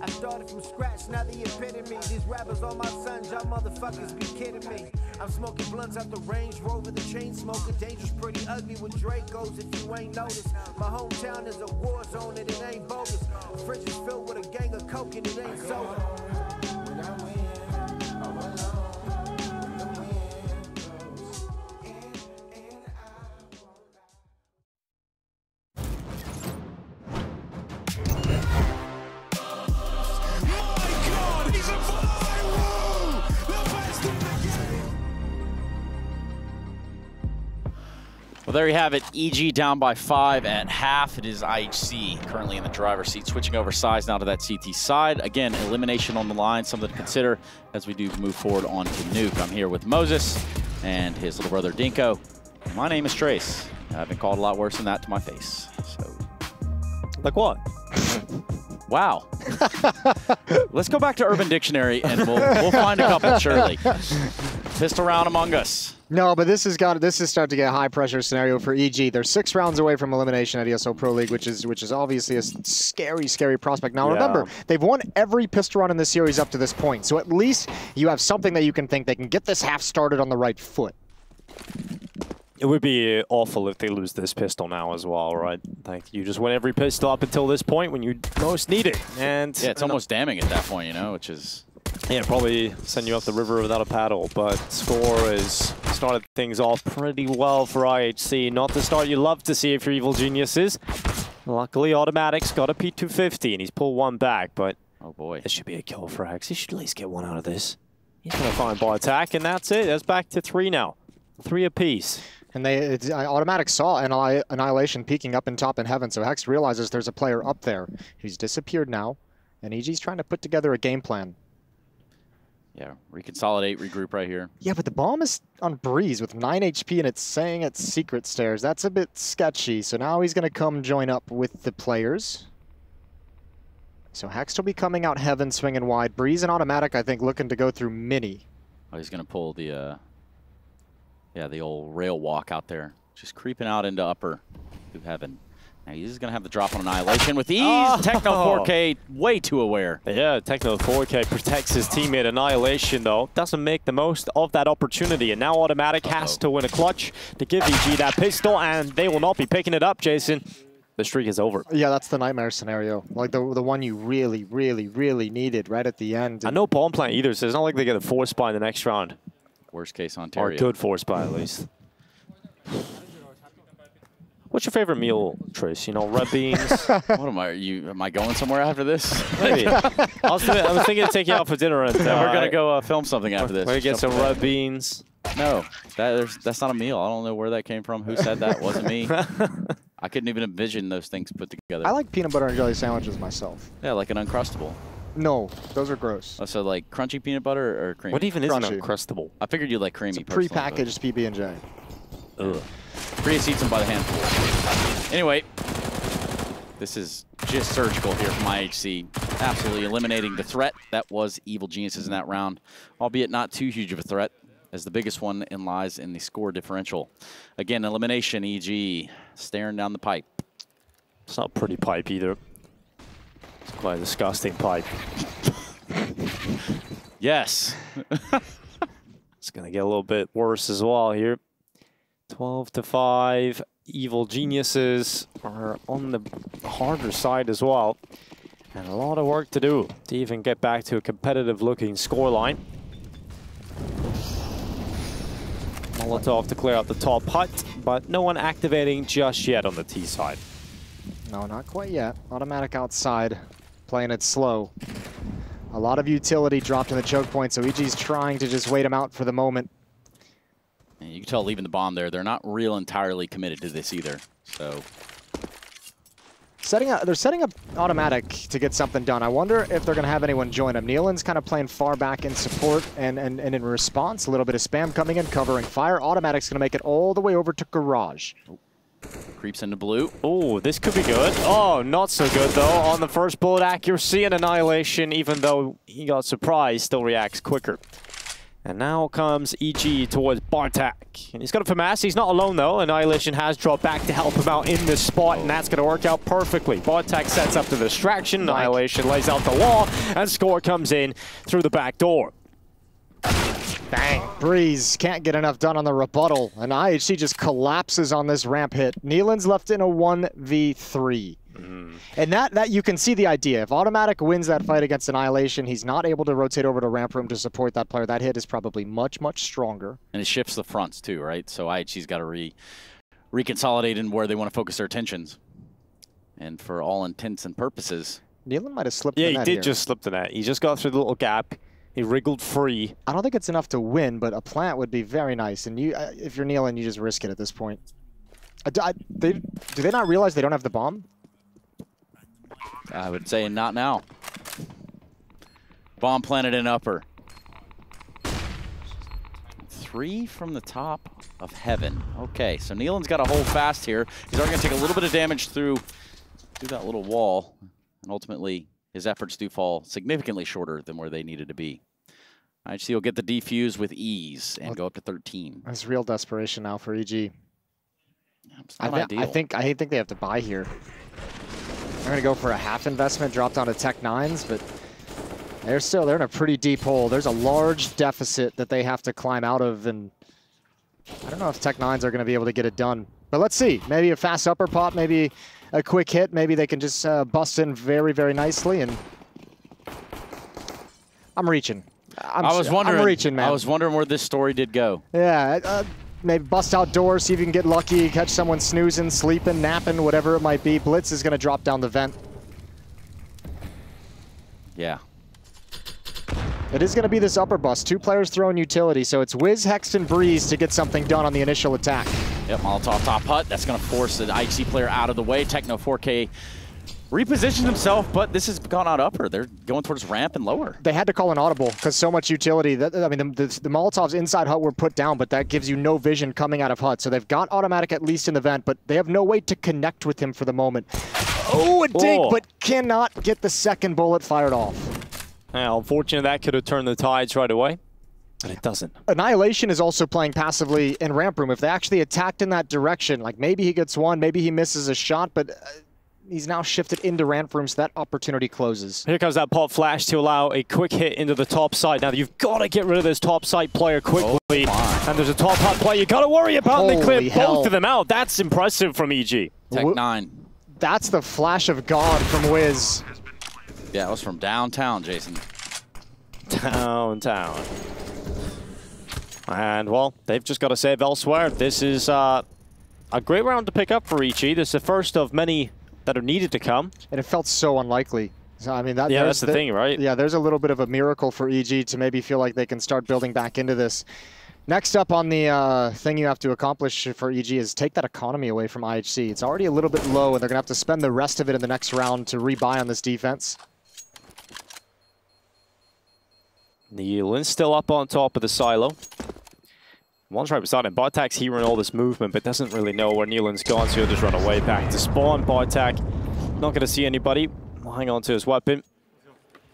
I started from scratch, now the epitome. These rappers all my sons, y'all motherfuckers be kidding me. I'm smoking blunts out the Range Rover, the chain smoker. Dangerous, pretty ugly with Dracos if you ain't noticed. My hometown is a war zone and it ain't bogus. Fridge is filled with a gang of coke and it ain't soda. When I win, I'm alone. When the wind blows in and I won't Well, there you have it. EG down by 5 at half. It is IHC currently in the driver's seat, switching over sides now to that CT side. Again, elimination on the line, something to consider as we do move forward on to Nuke. I'm here with Moses and his little brother Dinko. My name is Trace. I've been called a lot worse than that to my face. So, Like what? wow. Let's go back to Urban Dictionary and we'll find a couple surely. Pissed around among us. No, but this is starting to get a high pressure scenario for EG. They're 6 rounds away from elimination at ESL Pro League, which is obviously a scary, scary prospect. Now remember, they've won every pistol run in the series up to this point, so at least you have something that you can think they can get this half started on the right foot. It would be awful if they lose this pistol now as well, right? Like, you just win every pistol up until this point when you most need it. And yeah, it's almost damning at that point, you know, which is... Yeah, probably send you up the river without a paddle, but Score has started things off pretty well for IHC. Not the start you love to see if you're Evil Geniuses. Luckily, Automatic's got a P250, and he's pulled one back, but oh boy, this should be a kill for Hex. He should at least get one out of this. He's going to find bar attack, and that's it. That's back to 3 now. 3 apiece. And Automatic saw Annihilation peeking up in top in heaven, so Hex realizes there's a player up there. He's disappeared now, and EG's trying to put together a game plan. Yeah, reconsolidate, regroup right here. Yeah, but the bomb is on Breeze with 9 HP and it's saying it's secret stairs. That's a bit sketchy. So now he's going to come join up with the players. So Hex will be coming out heaven, swinging wide. Breeze and Automatic, I think, looking to go through mini. Oh, he's going to pull the, the old rail walk out there. Just creeping out into upper to heaven. Now he's going to have the drop on Annihilation with ease. Oh. Techno 4K, way too aware. Yeah, Techno 4K protects his teammate. Annihilation, though, doesn't make the most of that opportunity. And now Automatic has to win a clutch to give EG that pistol, and they will not be picking it up, Jason. The streak is over. Yeah, that's the nightmare scenario. Like the one you really, really, really needed right at the end. And no bomb plant either, so it's not like they get a force buy in the next round. Worst case Ontario. Or a good force buy, at least. What's your favorite meal, Trace? You know, red beans? What am I? Am I going somewhere after this? Maybe. I was thinking of taking you out for dinner. And we're going to go film something after this. We're going to get some red beans. No, that's not a meal. I don't know where that came from. Who said that? Wasn't me. I couldn't even envision those things put together. I like peanut butter and jelly sandwiches myself. Yeah, like an Uncrustable. No, those are gross. Oh, so like crunchy peanut butter or creamy? What even is an Crunchy. Uncrustable? I figured you like creamy. It's a prepackaged PB&J. Ugh. Prius eats them by the handful. Anyway, This is just surgical here from IHC. Absolutely eliminating the threat that was Evil Geniuses in that round, albeit not too huge of a threat, as the biggest one lies in the score differential. Again, elimination, EG, staring down the pipe. It's not a pretty pipe either. It's quite a disgusting pipe. Yes. It's going to get a little bit worse as well here. 12-5. Evil Geniuses are on the harder side as well. And a lot of work to do to even get back to a competitive-looking scoreline. Molotov to clear out the top hut, but no one activating just yet on the T side. No, not quite yet. Automatic outside, playing it slow. A lot of utility dropped in the choke point, so EG's trying to just wait him out for the moment. And you can tell leaving the bomb there, they're not real entirely committed to this either. So they're setting up automatic to get something done. I wonder if they're going to have anyone join them. neaLaN's kind of playing far back in support and in response. A little bit of spam coming in, covering fire. Automatic's going to make it all the way over to Garage. Creeps into blue. Oh, this could be good. Oh, not so good though. On the first bullet accuracy and annihilation, even though he got surprised, still reacts quicker. And now comes EG towards Bartak. And he's got a FAMAS. He's not alone, though. Annihilation has dropped back to help him out in this spot, and that's going to work out perfectly. Bartak sets up the distraction. Annihilation lays out the wall, and score comes in through the back door. Bang. Breeze can't get enough done on the rebuttal, and IHC just collapses on this ramp hit. neaLaN's left in a 1v3. And that you can see the idea. If Automatic wins that fight against Annihilation, he's not able to rotate over to ramp room to support that player. That hit is probably much, much stronger. And it shifts the fronts too, right? So IHC's got to reconsolidate in where they want to focus their attentions. And for all intents and purposes, neaLaN might have slipped the net. Yeah, he did just slip the net. He just got through the little gap. He wriggled free. I don't think it's enough to win, but a plant would be very nice. And you, if you're neaLaN, you just risk it at this point. Do they not realize they don't have the bomb? I would say not now. Bomb planted in upper. 3 from the top of heaven. Okay, so neaLaN's got to hold fast here. He's already going to take a little bit of damage through that little wall. And ultimately, his efforts do fall significantly shorter than where they needed to be. IHC will get the defuse with ease and go up to 13. That's real desperation now for EG. I think they have to buy here. They're going to go for a half investment, drop down to Tech 9s, but they're in a pretty deep hole. There's a large deficit that they have to climb out of, and I don't know if Tech 9s are going to be able to get it done. But let's see. Maybe a fast upper pop, maybe a quick hit. Maybe they can just bust in very, very nicely. And I'm reaching. I'm reaching, man. I was wondering where this story did go. Yeah. Maybe bust outdoors, see if you can get lucky, catch someone snoozing, sleeping, napping, whatever it might be. bLitz is going to drop down the vent. Yeah. It is going to be this upper bust. 2 players throwing utility, so it's Wiz, Hext, and Breeze to get something done on the initial attack. Yep, Molotov top hut. That's going to force the IHC player out of the way. Techno 4K repositioned himself, but this has gone out upper. They're going towards ramp and lower. They had to call an audible because so much utility. I mean, the Molotovs inside hut were put down, but that gives you no vision coming out of hut. So they've got automatic at least in the vent, but they have no way to connect with him for the moment. Oh, a dig, but cannot get the second bullet fired off. Well, unfortunately, that could have turned the tides right away, but it doesn't. Annihilation is also playing passively in ramp room. If they actually attacked in that direction, like maybe he gets one, maybe he misses a shot, but he's now shifted into ramp room, so that opportunity closes. Here comes that pop flash to allow a quick hit into the top side. Now, you've got to get rid of this top side player quickly. And there's a top hut player. you got to worry about the clip. Both of them out. That's impressive from EG. Tech 9. That's the flash of God from Wiz. Yeah, it was from downtown, Jason. Downtown. And, well, they've just got to save elsewhere. This is a great round to pick up for EG. This is the first of many that are needed to come. And it felt so unlikely. So, I mean, that's the thing, right? Yeah, there's a little bit of a miracle for EG to maybe feel like they can start building back into this. Next up on the thing you have to accomplish for EG is take that economy away from IHC. It's already a little bit low, and they're going to have to spend the rest of it in the next round to rebuy on this defense. neaLaN's still up on top of the silo. One's right beside him. Bartak's hearing all this movement, but doesn't really know where neaLaN's gone, so he'll just run away back to spawn. Bartak not going to see anybody. We'll hang on to his weapon.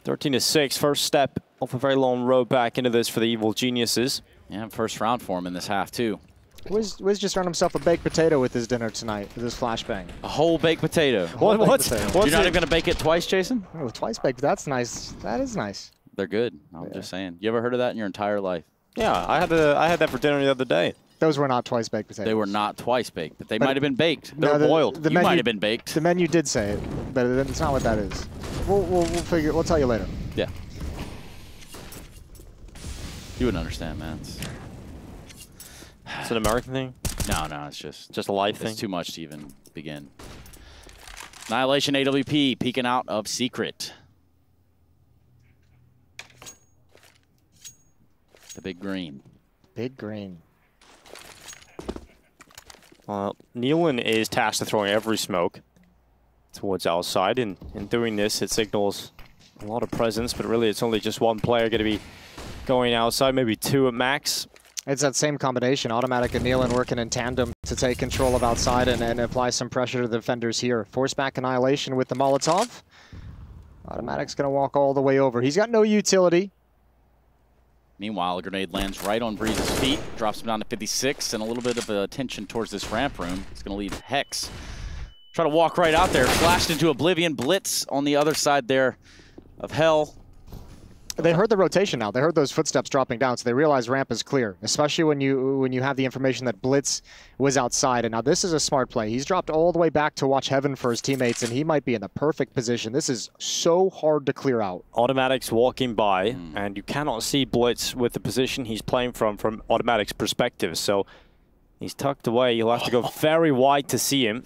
13-6, first step off a very long road back into this for the Evil Geniuses. Yeah, first round for him in this half, too. Wiz just earned himself a baked potato with his dinner tonight, with his flashbang. A whole baked potato. What's You're not even going to bake it twice, Jason? Oh, twice baked. That's nice. That is nice. They're good. I'm just saying. You ever heard of that in your entire life? Yeah, I had that for dinner the other day. Those were not twice baked potatoes. They were not twice baked, but they might have been baked. They were boiled. You might have been baked. The menu did say it, but it's not what that is. We'll figure. We'll tell you later. Yeah. You wouldn't understand, man. It's an American thing? No, it's just a life thing. It's too much to even begin. neaLaN AWP peeking out of Secret. The big green. Big green. neaLaN is tasked with throwing every smoke towards outside. And in doing this, it signals a lot of presence, but really it's only just one player going to be going outside, maybe two at max. It's that same combination, Automatic and neaLaN working in tandem to take control of outside and apply some pressure to the defenders here. Force back Annihilation with the Molotov. Automatic's going to walk all the way over. He's got no utility. Meanwhile, a grenade lands right on Breeze's feet, drops him down to 56, and a little bit of attention towards this ramp room. It's going to lead Hex. Try to walk right out there, flashed into Oblivion. bLitz on the other side there of Hell. They heard the rotation now. They heard those footsteps dropping down, so they realize ramp is clear, especially when you have the information that bLitz was outside. And now this is a smart play. He's dropped all the way back to watch heaven for his teammates, and he might be in the perfect position. This is so hard to clear out. Automatic's walking by, and you cannot see bLitz with the position he's playing from Automatic's perspective. So he's tucked away. You'll have to go very wide to see him.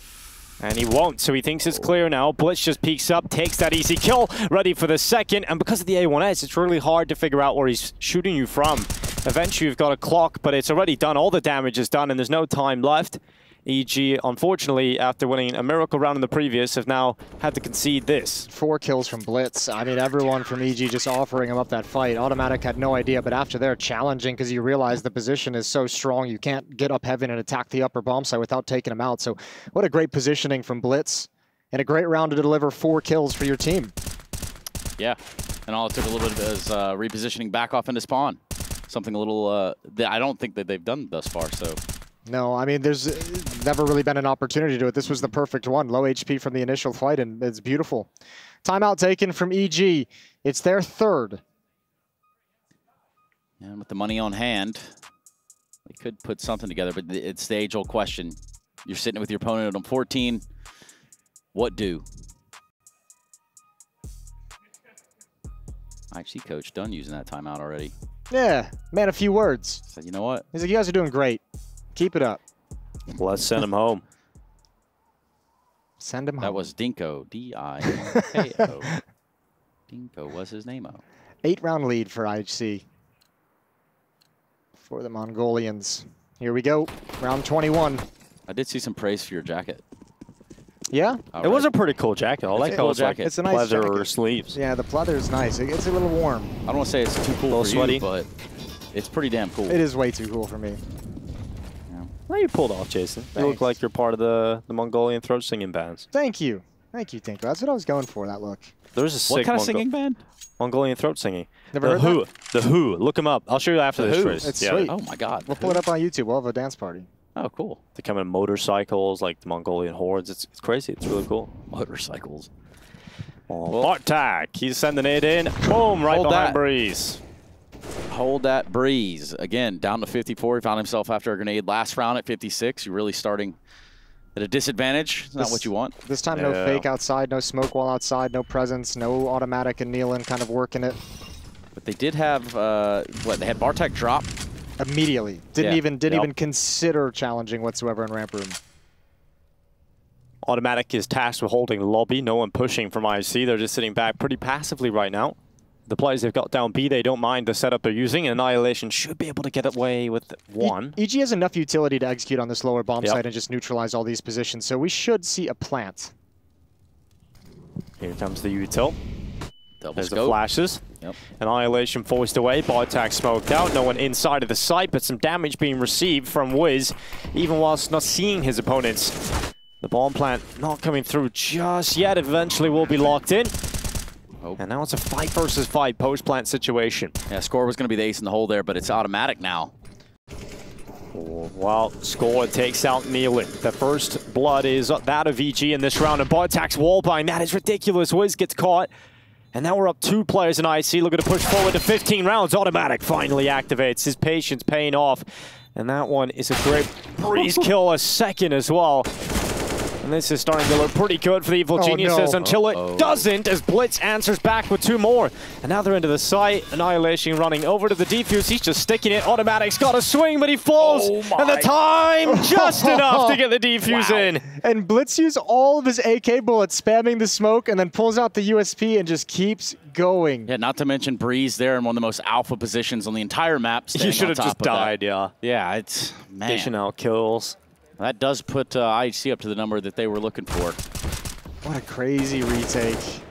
And he won't, so he thinks it's clear now. bLitz just peeks up, takes that easy kill, ready for the second. And because of the A1S, it's really hard to figure out where he's shooting you from. Eventually, you've got a clock, but it's already done. All the damage is done, and there's no time left. EG, unfortunately, after winning a miracle round in the previous, have now had to concede this. 4 kills from bLitz. I mean, everyone from EG just offering him up that fight. Automatic had no idea, but after they're challenging because you realize the position is so strong, you can't get up heaven and attack the upper bomb site without taking him out. So what a great positioning from bLitz, and a great round to deliver 4 kills for your team. Yeah, and all it took a little bit is repositioning back off into spawn. Something a little that I don't think that they've done thus far, so... No, I mean, there's never really been an opportunity to do it. This was the perfect one. Low HP from the initial fight, and it's beautiful. Timeout taken from EG. It's their third. And with the money on hand, they could put something together, but it's the age-old question. You're sitting with your opponent on 14. What do? IHC coach done using that timeout already. Yeah, man, a few words. Said, you know what? He's like, you guys are doing great. Keep it up. Let's send him home. Send him home. That was Dinko, D-I-N-K-O. Dinko was his name-o. 8-round lead for IHC. For the Mongolians. Here we go. Round 21. I did see some praise for your jacket. Yeah? It was a pretty cool jacket. I like how it's like it's a nice pleather jacket. sleeves. Yeah, the pleather is nice. It's a little warm. I don't want to say it's too cool for sweaty. you, but it's pretty damn cool. It is way too cool for me. Well, you pulled off, Jason. You look Thanks. like you're part of the Mongolian throat singing bands. Thank you. Thank you, Tinko. That's what I was going for, that look. There's a sick What kind of singing band? Mongolian throat singing. Never The heard Who. The Who. Look them up. I'll show you after The this, Who. Trace. It's sweet. Oh my God. We'll pull it up on YouTube. We'll have a dance party. Oh, cool. They come in motorcycles, like the Mongolian hordes. It's crazy. It's really cool. Motorcycles. Oh, Bartak. He's sending it in. Boom, right Hold behind that. Breeze. Hold that Breeze. Again, down to 54. He found himself after a grenade last round at 56. You're really starting at a disadvantage. It's not what you want. This time, no fake outside, no smoke wall outside, no presence, no Automatic and neaLaN kind of working it. But they did have, what, they had Bartek drop. Immediately. Didn't Yeah. even consider challenging whatsoever in ramp room. Automatic is tasked with holding lobby. No one pushing from IHC. They're just sitting back pretty passively right now. The players they've got down B, they don't mind the setup they're using. Annihilation should be able to get away with one. EG has enough utility to execute on this lower bomb Yep. site and just neutralize all these positions, so we should see a plant. Here comes the util. Double There's the scope. flashes. Yep. Annihilation forced away. Bartak smoked out. No one inside of the site, but some damage being received from Wiz, even whilst not seeing his opponents. The Bomb plant not coming through just yet. Eventually will be locked in. Oh. And now it's a 5 versus 5 post-plant situation. Yeah, Score was going to be the ace in the hole there, but it's automatic now. Well, Score takes out neaLaN. The first blood is that of EG in this round, and bot attacks wallbind. That is ridiculous. Wiz gets caught. And now we're up 2 players in IHC, looking to push forward to 15 rounds. Automatic finally activates. His patience paying off. And that one is a great Breeze kill, a second as well. And this is starting to look pretty good for the Evil Geniuses until it doesn't, as bLitz answers back with 2 more. And now they're into the site. Annihilation running over to the defuse. He's just sticking it. Automatic's got a swing, but he falls. And the time just enough to get the defuse in. And bLitz used all of his AK bullets, spamming the smoke, and then pulls out the USP and just keeps going. Yeah, not to mention Breeze there in one of the most alpha positions on the entire map. He should have just died, yeah. Yeah, it's, man. Dishing out kills. That does put IHC up to the number that they were looking for. What a crazy retake.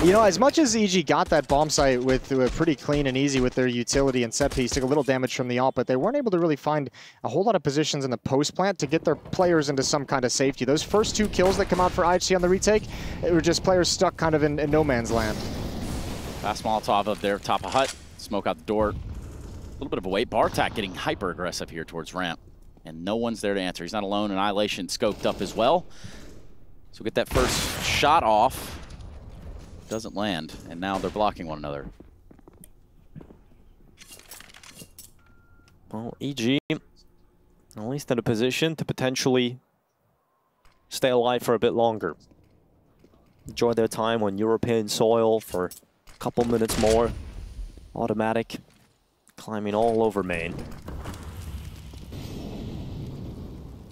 You know, as much as EG got that bomb site with pretty clean and easy with their utility and set piece, took a little damage from the AWP, but they weren't able to really find a whole lot of positions in the post plant to get their players into some kind of safety. Those first 2 kills that come out for IHC on the retake, it were just players stuck kind of in no man's land. Fast Molotov up there, top of hut, smoke out the door. A little bit of a wait. Bartak getting hyper aggressive here towards ramp. And no one's there to answer. He's not alone. Annihilation scoped up as well. So get that first shot off. Doesn't land. And now they're blocking one another. Well, EG, at least in a position to potentially stay alive for a bit longer. Enjoy their time on European soil for a couple minutes more. Automatic climbing all over main.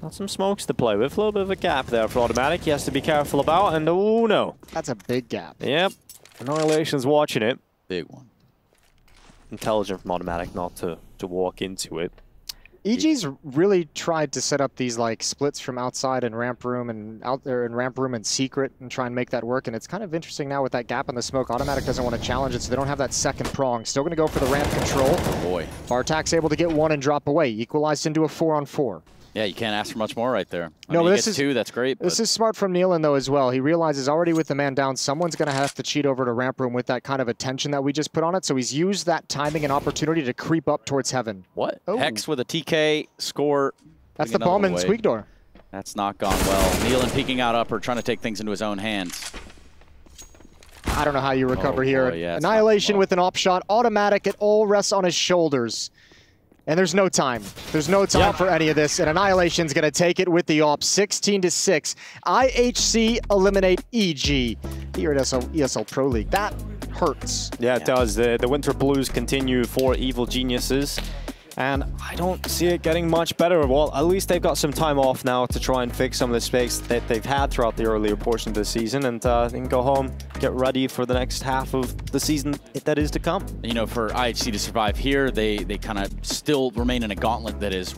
Got some smokes to play with. A little bit of a gap there for Automatic. He has to be careful about. And oh no. That's a big gap. Yep. Annihilation's watching it. Big one. Intelligent from Automatic not to walk into it. EG's really tried to set up these like splits from outside and ramp room and out there in ramp room and secret and try and make that work. And it's kind of interesting now with that gap in the smoke. Automatic doesn't want to challenge it, so they don't have that second prong. Still going to go for the ramp control. Oh boy. Bartak's able to get 1 and drop away. Equalized into a 4-on-4. Yeah, you can't ask for much more right there. I No, mean, but this is 2, that's great. This is smart from neaLaN though as well. He realizes already with the man down, someone's going to have to cheat over to ramp room with that kind of attention that we just put on it. So he's used that timing and opportunity to creep up towards heaven. What? Oh. Hex with a TK, Score. That's the bomb in Squeak door. That's not gone well. neaLaN peeking out upper, trying to take things into his own hands. I don't know how you recover here. Yeah, Annihilation with an op shot. Automatic, it all rests on his shoulders. And there's no time. There's no time for any of this. And Annihilation's going to take it with the AWP. 16-6. IHC eliminate EG here at ESL Pro League. That hurts. Yeah, it does. The Winter Blues continue for Evil Geniuses. And I don't see it getting much better. Well, at least they've got some time off now to try and fix some of the mistakes that they've had throughout the earlier portion of the season, and they can go home, get ready for the next half of the season that is to come. You know, for IHC to survive here, they kind of still remain in a gauntlet that is